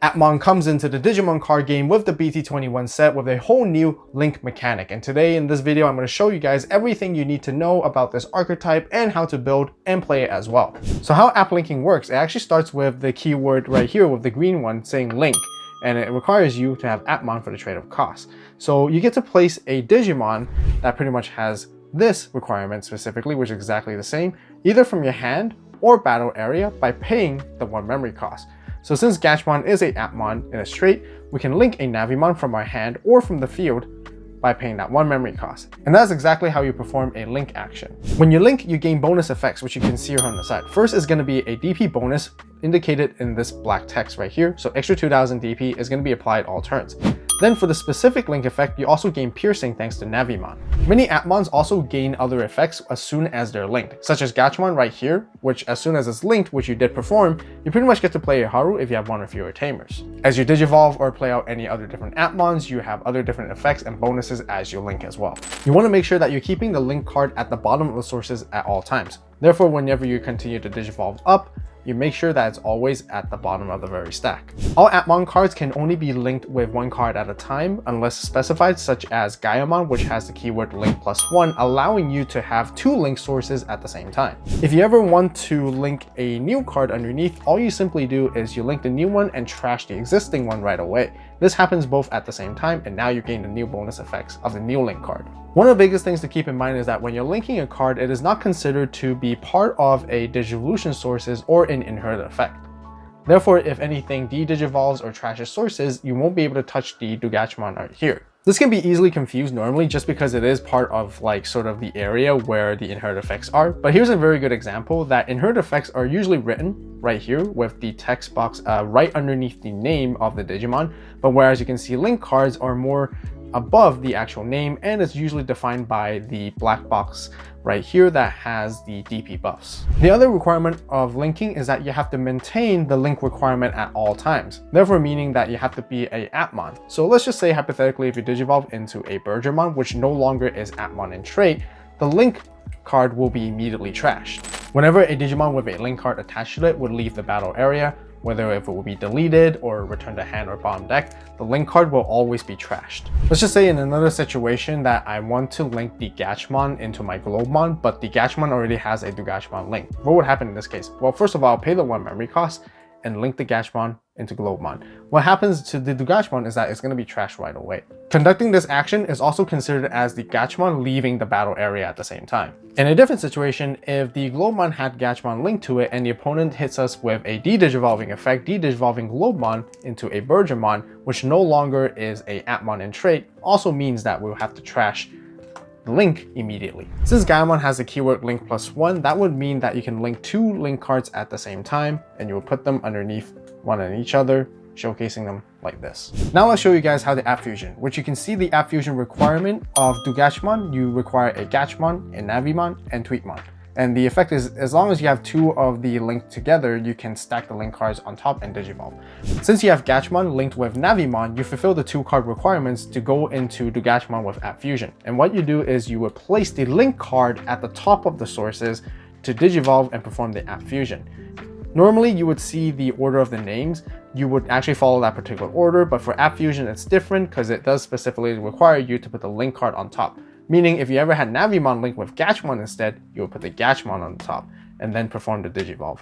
Appmon comes into the Digimon card game with the BT21 set with a whole new link mechanic, and today in this video I'm going to show you guys everything you need to know about this archetype and how to build and play it as well. So how app linking works, it actually starts with the keyword right here with the green one saying link, and it requires you to have Appmon for the trade of cost. So you get to place a Digimon that pretty much has this requirement specifically, which is exactly the same, either from your hand or battle area by paying the 1 memory cost. So since Gaiamon is a Appmon in a straight, we can link a Navimon from our hand or from the field by paying that 1 memory cost. And that's exactly how you perform a link action. When you link, you gain bonus effects, which you can see here on the side. First is going to be a DP bonus indicated in this black text right here. So extra 2000 DP is going to be applied all turns. Then for the specific link effect, you also gain piercing thanks to Navimon. Many Appmons also gain other effects as soon as they're linked, such as Gaiamon right here, which as soon as it's linked, which you did perform, you pretty much get to play a Haru if you have 1 or fewer Tamers. As you Digivolve or play out any other different Appmons, you have other different effects and bonuses as you link as well. You want to make sure that you're keeping the link card at the bottom of the sources at all times. Therefore, whenever you continue to Digivolve up, you make sure that it's always at the bottom of the very stack. All Appmon cards can only be linked with 1 card at a time unless specified, such as Gaiamon, which has the keyword link +1, allowing you to have 2 link sources at the same time. If you ever want to link a new card underneath, all you simply do is you link the new one and trash the existing one right away. This happens both at the same time, and now you gain the new bonus effects of the new link card. One of the biggest things to keep in mind is that when you're linking a card, it is not considered to be part of a Digivolution sources or an inherited effect. Therefore, if anything de-digivolves or trashes sources, you won't be able to touch the Digimon right here. This can be easily confused normally just because it is part of like sort of the area where the inherited effects are. But here's a very good example that inherited effects are usually written right here with the text box right underneath the name of the Digimon. But whereas you can see link cards are more above the actual name, and it's usually defined by the black box right here that has the DP buffs. The other requirement of linking is that you have to maintain the link requirement at all times, therefore meaning that you have to be a Appmon. So let's just say hypothetically if you Digivolve into a Burgermon, which no longer is Appmon in trait, the link card will be immediately trashed. Whenever a Digimon with a link card attached to it would leave the battle area, whether if it will be deleted or returned to hand or bottom deck, the link card will always be trashed. Let's just say in another situation that I want to link the Gaiamon into my Globemon, but the Gaiamon already has a Digimon link. What would happen in this case? Well, first of all, I'll pay the 1 memory cost and link the Gaiamon into Globemon. What happens to the Digimon is that it's going to be trashed right away. Conducting this action is also considered as the Gaiamon leaving the battle area at the same time. In a different situation, if the Globemon had Gaiamon linked to it and the opponent hits us with a de-digivolving effect, de-digivolving Globemon into a Burgermon, which no longer is a Appmon in trait, also means that we'll have to trash the link immediately. Since Gaiamon has the keyword link +1, that would mean that you can link 2 link cards at the same time, and you will put them underneath one on each other, showcasing them like this. Now I'll show you guys how to app fusion, which you can see the app fusion requirement of Digimon. You require a Gaiamon, a Navimon, and Tweetmon. And the effect is, as long as you have 2 of the linked together, you can stack the link cards on top and Digivolve. Since you have Gaiamon linked with Navimon, you fulfill the 2 card requirements to go into Digimon with App Fusion. And what you do is you would place the link card at the top of the sources to Digivolve and perform the App Fusion. Normally, you would see the order of the names. You would actually follow that particular order, but for App Fusion, it's different because it does specifically require you to put the link card on top. Meaning if you ever had Navimon linked with Gaiamon instead, you would put the Gaiamon on the top and then perform the Digivolve.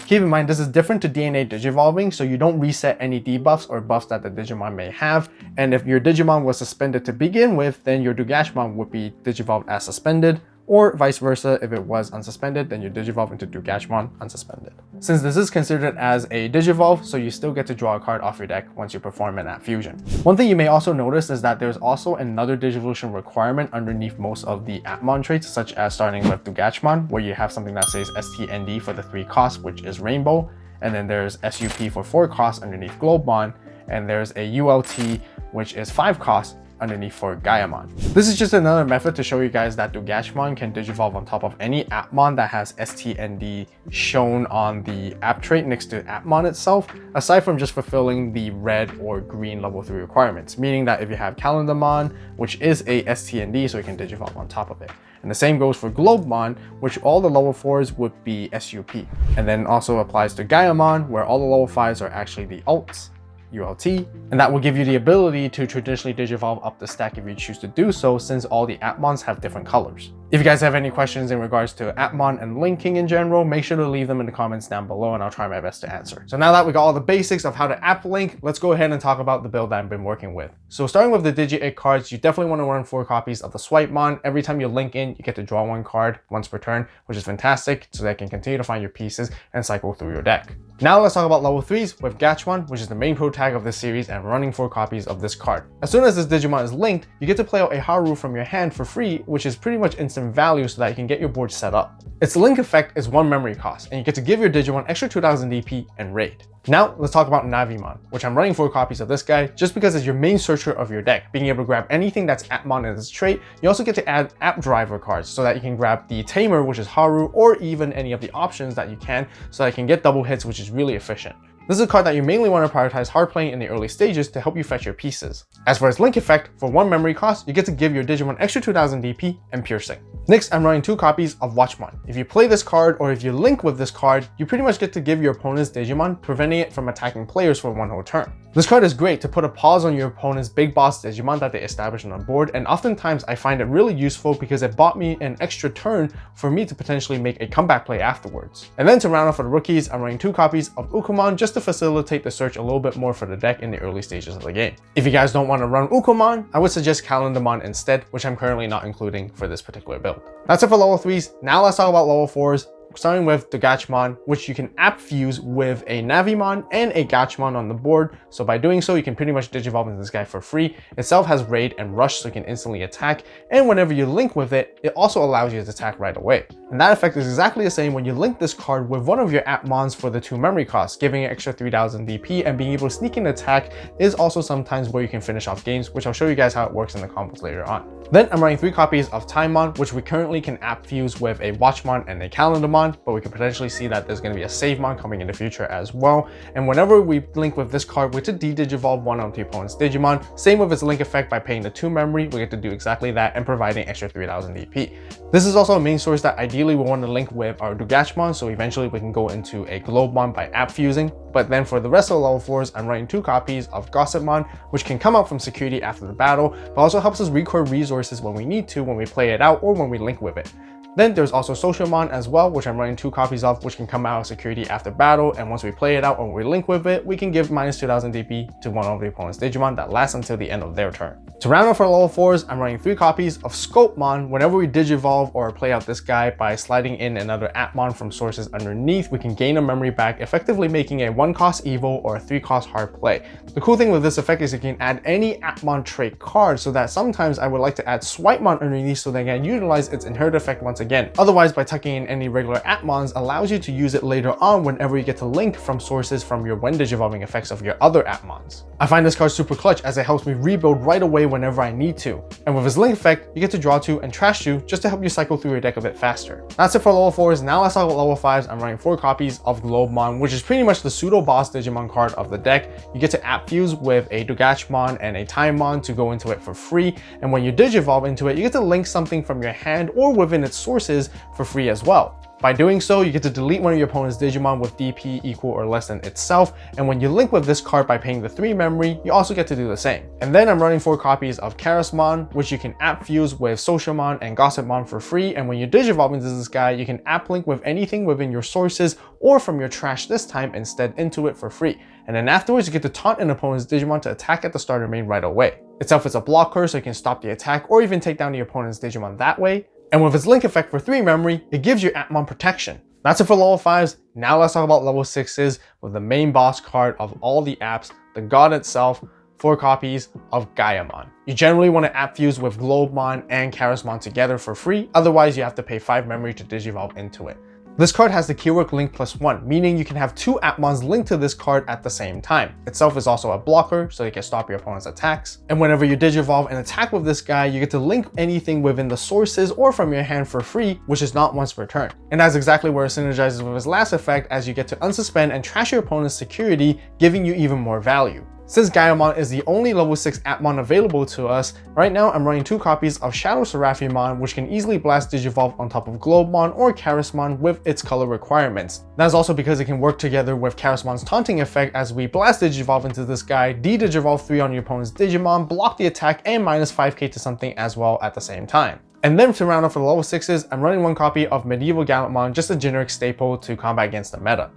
Keep in mind, this is different to DNA Digivolving, so you don't reset any debuffs or buffs that the Digimon may have. And if your Digimon was suspended to begin with, then your Gaiamon would be Digivolved as suspended, or vice versa. If it was unsuspended, then you Digivolve into Gaiamon unsuspended. Since this is considered as a Digivolve, so you still get to draw a card off your deck once you perform an App Fusion. One thing you may also notice is that there's also another Digivolution requirement underneath most of the Appmon traits, such as starting with Gaiamon, where you have something that says STND for the 3 costs, which is Rainbow, and then there's SUP for 4 costs underneath Globemon, and there's a ULT, which is 5 costs underneath for Gaiamon. This is just another method to show you guys that Gaiamon can Digivolve on top of any Appmon that has STND shown on the app trait next to Appmon itself, aside from just fulfilling the red or green level 3 requirements, meaning that if you have Calendarmon, which is a STND, so you can Digivolve on top of it. And the same goes for Globemon, which all the level 4s would be SUP. And then also applies to Gaiamon, where all the level 5s are actually the alts, ULT, and that will give you the ability to traditionally digivolve up the stack if you choose to do so, since all the Appmons have different colors. If you guys have any questions in regards to Appmon and linking in general, make sure to leave them in the comments down below and I'll try my best to answer. So now that we got all the basics of how to app link, let's go ahead and talk about the build that I've been working with. So starting with the Digi-Egg cards, you definitely want to run 4 copies of the Swipemon. Every time you link in, you get to draw 1 card once per turn, which is fantastic, so that you can continue to find your pieces and cycle through your deck. Now let's talk about level 3s with Gaiamon, which is the main pro tag of this series, and running 4 copies of this card. As soon as this Digimon is linked, you get to play out a Haru from your hand for free, which is pretty much instant value so that you can get your board set up. Its link effect is 1 memory cost, and you get to give your Digimon extra 2000 DP and raid. Now let's talk about Navimon, which I'm running 4 copies of this guy just because it's your main searcher of your deck, being able to grab anything that's Appmon in its trait. You also get to add app driver cards so that you can grab the Tamer, which is Haru, or even any of the options that you can, so that you can get double hits, which is really efficient. This is a card that you mainly want to prioritize hard playing in the early stages to help you fetch your pieces. As for its link effect, for 1 memory cost, you get to give your Digimon extra 2000 DP and piercing. Next, I'm running 2 copies of Watchmon. If you play this card or if you link with this card, you pretty much get to give your opponent's Digimon, preventing it from attacking players for 1 whole turn. This card is great to put a pause on your opponent's big boss Digimon that they establish on the board, and oftentimes I find it really useful because it bought me an extra turn for me to potentially make a comeback play afterwards. And then to round off for the rookies, I'm running 2 copies of Ukomon just to facilitate the search a little bit more for the deck in the early stages of the game. If you guys don't want to run Ukomon, I would suggest Calendarmon instead, which I'm currently not including for this particular build. That's it for level 3s. Now let's talk about level 4s. Starting with the Gaiamon, which you can app fuse with a Navimon and a Gaiamon on the board. So by doing so, you can pretty much digivolve into this guy for free. Itself has raid and rush, so you can instantly attack. And whenever you link with it, it also allows you to attack right away. And that effect is exactly the same when you link this card with one of your Appmons for the 2 memory costs, giving it extra 3000 DP, and being able to sneak in attack is also sometimes where you can finish off games, which I'll show you guys how it works in the combos later on. Then I'm running 3 copies of Timemon, which we currently can app fuse with a Watchmon and a Calendarmon, but we can potentially see that there's going to be a Savemon coming in the future as well. And whenever we link with this card, we get to de-digivolve one of the opponent's Digimon. Same with its link effect, by paying the 2 memory, we get to do exactly that and providing extra 3000 DP. This is also a main source that ideally we want to link with our Gaiamon, so eventually we can go into a Globemon by app fusing. But then for the rest of the level 4s, I'm running 2 copies of Gossipmon, which can come out from security after the battle, but also helps us record resources when we need to, when we play it out or when we link with it. Then there's also Socialmon as well, which I'm running 2 copies of, which can come out of security after battle, and once we play it out or we link with it, we can give minus 2000 DP to one of the opponent's Digimon that lasts until the end of their turn. To round off our level 4s, I'm running 3 copies of Sculptmon. Whenever we digivolve or play out this guy by sliding in another Appmon from sources underneath, we can gain a memory back, effectively making a 1-cost Evo or a 3-cost hard play. The cool thing with this effect is you can add any Appmon trait card, so that sometimes I would like to add Swipemon underneath so that I can utilize its inherit effect once again. Otherwise, by tucking in any regular Appmons allows you to use it later on whenever you get to link from sources from your when digivolving effects of your other Appmons. I find this card super clutch as it helps me rebuild right away whenever I need to. And with his link effect, you get to draw 2 and trash 2 just to help you cycle through your deck a bit faster. That's it for level 4s. Now let's talk about level 5s. I'm running 4 copies of Globemon, which is pretty much the pseudo boss Digimon card of the deck. You get to app fuse with a Gaiamon and a Timemon to go into it for free. And when you digivolve into it, you get to link something from your hand or within its sources for free as well. By doing so, you get to delete one of your opponent's Digimon with DP equal or less than itself, and when you link with this card by paying the 3 memory, you also get to do the same. And then I'm running 4 copies of Karasmon, which you can app fuse with Socialmon and Gossipmon for free, and when you digivolve into this guy, you can app link with anything within your sources or from your trash this time instead into it for free. And then afterwards, you get to taunt an opponent's Digimon to attack at the starter main right away. Itself is a blocker, so you can stop the attack or even take down the opponent's Digimon that way. And with its link effect for 3 memory, it gives you Appmon protection. That's it for level 5s. Now let's talk about level 6s with the main boss card of all the apps, the god itself, 4 copies of Gaiamon. You generally want to app fuse with Globemon and Karasmon together for free, otherwise you have to pay 5 memory to digivolve into it. This card has the keyword link +1, meaning you can have 2 Appmons linked to this card at the same time. Itself is also a blocker, so you can stop your opponent's attacks. And whenever you digivolve and attack with this guy, you get to link anything within the sources or from your hand for free, which is not once per turn. And that's exactly where it synergizes with his last effect, as you get to unsuspend and trash your opponent's security, giving you even more value. Since Gaiamon is the only level 6 Appmon available to us, right now I'm running 2 copies of Shadow Seraphimon, which can easily blast Digivolve on top of Globemon or Charismon with its color requirements. That's also because it can work together with Charismon's taunting effect as we blast Digivolve into this guy, de-Digivolve 3 on your opponent's Digimon, block the attack, and minus 5k to something as well at the same time. And then to round off for the level 6s, I'm running 1 copy of Medieval Gallantmon, just a generic staple to combat against the meta.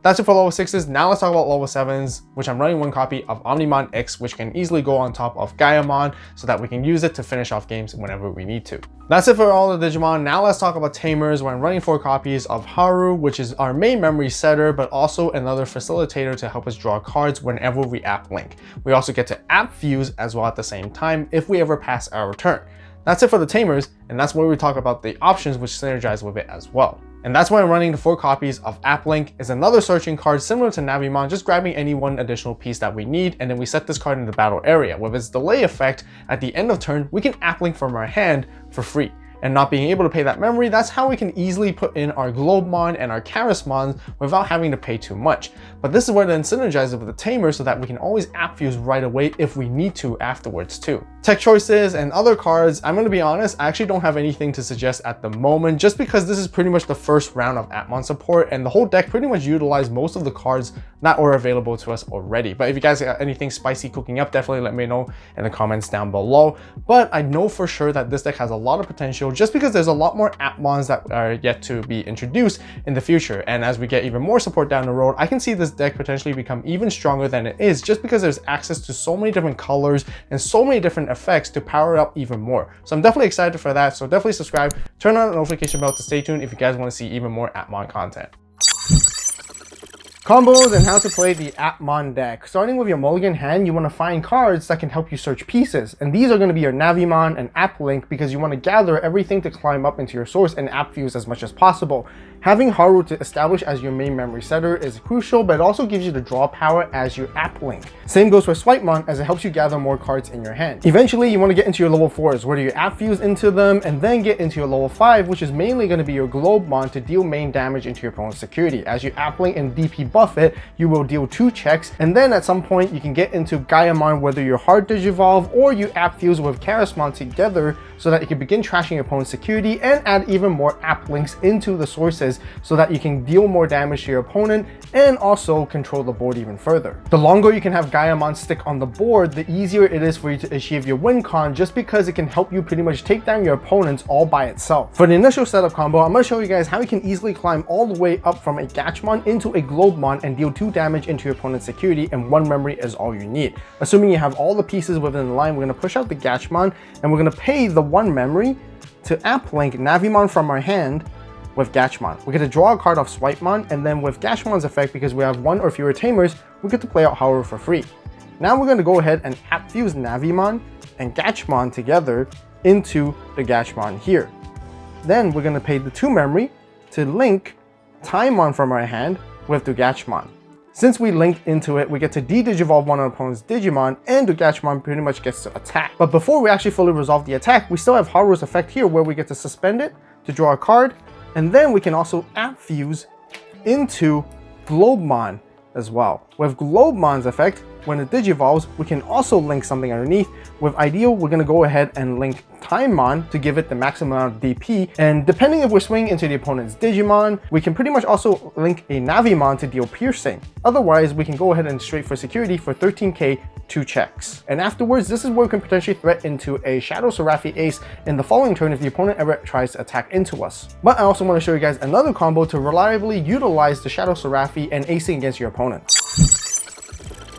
That's it for level 6s. Now let's talk about level 7s, which I'm running 1 copy of Omnimon X, which can easily go on top of Gaiamon so that we can use it to finish off games whenever we need to. That's it for all the Digimon. Now let's talk about Tamers, where I'm running 4 copies of Haru, which is our main memory setter, but also another facilitator to help us draw cards whenever we app link. We also get to app fuse as well at the same time if we ever pass our turn. That's it for the Tamers, and that's where we talk about the options which synergize with it as well. And that's why I'm running the 4 copies of AppLink. Is another searching card similar to Navimon, just grabbing any one additional piece that we need, and then we set this card in the battle area. With its delay effect, at the end of turn, we can AppLink from our hand for free. And not being able to pay that memory, that's how we can easily put in our Globemon and our Charismons without having to pay too much. But this is where then synergizes with the Tamer so that we can always app fuse right away if we need to afterwards too. Tech choices and other cards, I'm going to be honest, I actually don't have anything to suggest at the moment, just because this is pretty much the first round of Appmon support and the whole deck pretty much utilized most of the cards that are available to us already. But if you guys got anything spicy cooking up, definitely let me know in the comments down below. But I know for sure that this deck has a lot of potential just because there's a lot more Appmons that are yet to be introduced in the future. And as we get even more support down the road, I can see this deck potentially become even stronger than it is just because there's access to so many different colors and so many different effects to power it up even more. So I'm definitely excited for that. So definitely subscribe, turn on the notification bell to stay tuned if you guys want to see even more Appmon content. Combos and how to play the Appmon deck. Starting with your mulligan hand, you want to find cards that can help you search pieces. And these are going to be your Navimon and AppLink because you want to gather everything to climb up into your source and app fuse as much as possible. Having Haru to establish as your main memory setter is crucial, but it also gives you the draw power as your AppLink. Same goes for Swipemon as it helps you gather more cards in your hand. Eventually, you want to get into your level 4s, where you app fuse into them and then get into your level 5, which is mainly going to be your Globemon to deal main damage into your opponent's security. As you AppLink and DP buff it, you will deal 2 checks, and then at some point you can get into Gaiamon, whether you're hard Digivolve or you app fuse with Charismon together so that you can begin trashing your opponent's security and add even more app links into the sources so that you can deal more damage to your opponent and also control the board even further. The longer you can have Gaiamon stick on the board, the easier it is for you to achieve your win con, just because it can help you pretty much take down your opponents all by itself. For the initial setup combo, I'm going to show you guys how you can easily climb all the way up from a Gatchmon into a Globemon and deal 2 damage into your opponent's security, and 1 memory is all you need. Assuming you have all the pieces within the line, we're going to push out the Gatchmon and we're going to pay the 1 memory to AppLink Navimon from our hand with Gatchmon. We get to draw a card off Swipemon, and then with Gatchmon's effect, because we have 1 or fewer Tamers, we get to play out Haru for free. Now we're going to go ahead and app fuse Navimon and Gatchmon together into the Gatchmon here. Then we're going to pay the 2 memory to link Taimon from our hand with the Gatchmon. Since we linked into it, we get to de-Digivolve one of our opponent's Digimon, and the Gatchmon pretty much gets to attack. But before we actually fully resolve the attack, we still have Haru's effect here, where we get to suspend it to draw a card, and then we can also app fuse into Globemon as well. With Globemon's effect, when it digivolves, we can also link something underneath. With Ideal, we're going to go ahead and link Taimon to give it the maximum amount of DP. And depending if we're swinging into the opponent's Digimon, we can pretty much also link a Navimon to deal piercing. Otherwise, we can go ahead and straight for security for 13k, 2 checks. And afterwards, this is where we can potentially threat into a Shadow Seraphi Ace in the following turn if the opponent ever tries to attack into us. But I also want to show you guys another combo to reliably utilize the Shadow Seraphi and acing against your opponent.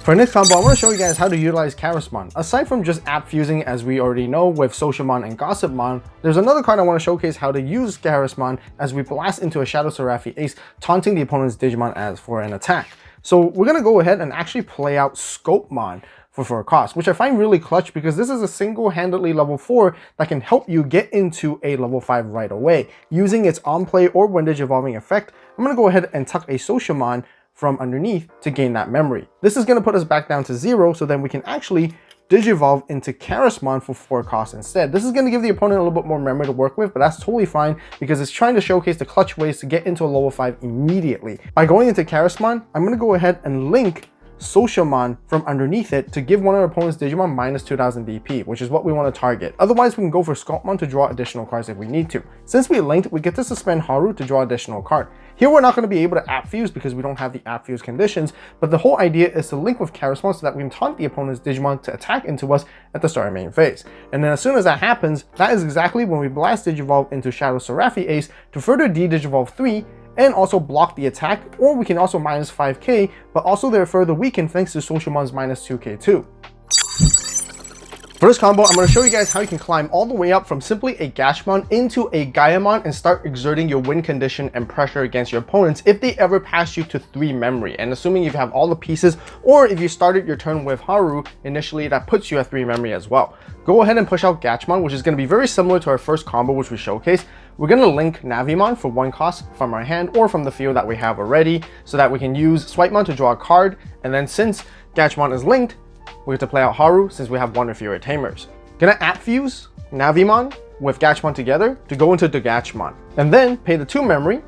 For next combo, I want to show you guys how to utilize Charismon. Aside from just app fusing, as we already know with Socialmon and Gossipmon, there's another card I want to showcase how to use Charismon as we blast into a Shadow Seraphi Ace, taunting the opponent's Digimon as for an attack. So we're going to go ahead and actually play out Scopemon for a cost, which I find really clutch because this is a single-handedly level 4 that can help you get into a level 5 right away. Using its on-play or when Digivolving effect, I'm going to go ahead and tuck a Socialmon from underneath to gain that memory. This is going to put us back down to 0, so then we can actually Digivolve into Charismon for 4 costs instead. This is going to give the opponent a little bit more memory to work with, but that's totally fine because it's trying to showcase the clutch ways to get into a level 5 immediately. By going into Charismon, I'm going to go ahead and link Socialmon from underneath it to give one of our opponent's Digimon minus 2000 DP, which is what we want to target. Otherwise, we can go for Sculptmon to draw additional cards if we need to. Since we linked, we get to suspend Haru to draw additional card. Here we're not going to be able to app fuse because we don't have the app fuse conditions, but the whole idea is to link with Karasmon so that we can taunt the opponent's Digimon to attack into us at the start of main phase. And then as soon as that happens, that is exactly when we blast Digivolve into Shadow Seraphi Ace to further de-Digivolve 3 and also block the attack, or we can also minus 5k, but also they're further weakened thanks to Socialmon's minus 2k too. For this combo, I'm going to show you guys how you can climb all the way up from simply a Gashmon into a Gaiamon and start exerting your win condition and pressure against your opponents if they ever pass you to 3 memory. And assuming you have all the pieces, or if you started your turn with Haru initially, that puts you at 3 memory as well. Go ahead and push out Gachmon, which is going to be very similar to our first combo which we showcased. We're going to link Navimon for 1 cost from our hand or from the field that we have already, so that we can use Swipemon to draw a card. And then since Gachmon is linked, we get to play out Haru since we have 1 or fewer Tamers. Gonna app fuse Navimon with Gachmon together to go into Gachmon, and then pay the 2 memory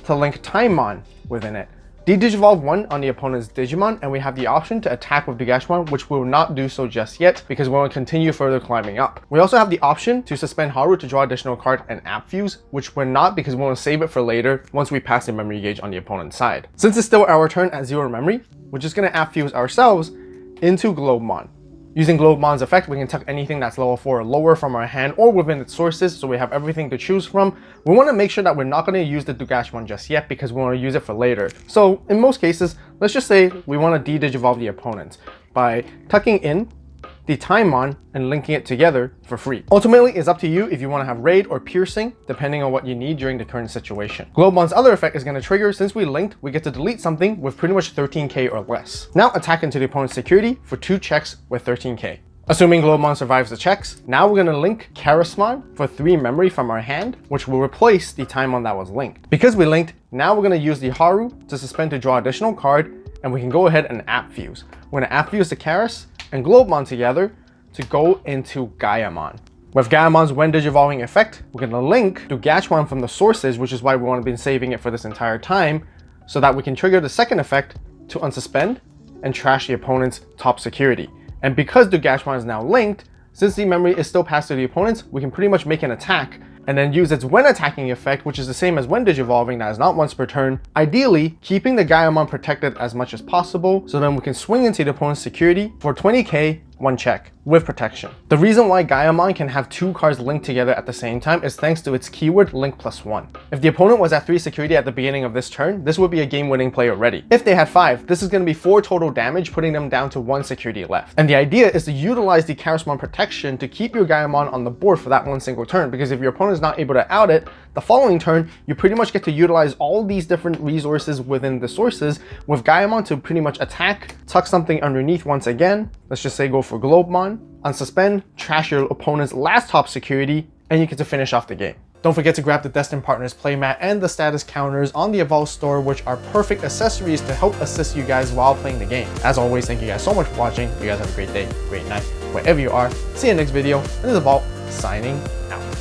to link Timemon within it. De-Digivolve 1 on the opponent's Digimon, and we have the option to attack with Gachmon, which we will not do so just yet because we want to continue further climbing up. We also have the option to suspend Haru to draw additional card and app fuse, which we're not because we want to save it for later once we pass the memory gauge on the opponent's side. Since it's still our turn at 0 memory, we're just gonna app fuse ourselves into Globemon. Using Globemon's effect, we can tuck anything that's level 4 or lower from our hand or within its sources, so we have everything to choose from. We want to make sure that we're not going to use the Dugashmon just yet because we want to use it for later. So in most cases, let's just say we want to de-Digivolve the opponent by tucking in the Timemon and linking it together for free. Ultimately, it's up to you if you want to have Raid or Piercing, depending on what you need during the current situation. Globemon's other effect is going to trigger. Since we linked, we get to delete something with pretty much 13k or less. Now attack into the opponent's security for 2 checks with 13k. Assuming Globemon survives the checks, now we're going to link Karasmon for 3 memory from our hand, which will replace the Timemon that was linked. Because we linked, now we're going to use the Haru to suspend to draw additional card, and we can go ahead and app fuse. We're going to app fuse the Karas and Globemon together to go into Gaiamon. With Gaiamon's when Digivolving effect, we're going to link to Gachmon from the sources, which is why we want to be saving it for this entire time, so that we can trigger the second effect to unsuspend and trash the opponent's top security. And because the Gachmon is now linked, since the memory is still passed to the opponents, we can pretty much make an attack and then use its when attacking effect, which is the same as when Digivolving, that is not once per turn, ideally keeping the Gaiamon protected as much as possible, so then we can swing into the opponent's security for 20k 1 check with protection. The reason why Gaiamon can have 2 cards linked together at the same time is thanks to its keyword link +1. If the opponent was at 3 security at the beginning of this turn, this would be a game-winning play already. If they had 5, this is going to be 4 total damage, putting them down to 1 security left. And the idea is to utilize the Karasmon protection to keep your Gaiamon on the board for that 1 single turn, because if your opponent is not able to out it, the following turn, you pretty much get to utilize all these different resources within the sources with Gaiamon to pretty much attack, tuck something underneath once again, let's just say go for Globemon, unsuspend, trash your opponent's last top security, and you get to finish off the game. Don't forget to grab the Destined Partners playmat and the status counters on the AVAULT store, which are perfect accessories to help assist you guys while playing the game. As always, thank you guys so much for watching. You guys have a great day, great night, wherever you are. See you in the next video. And this is AVAULT signing out.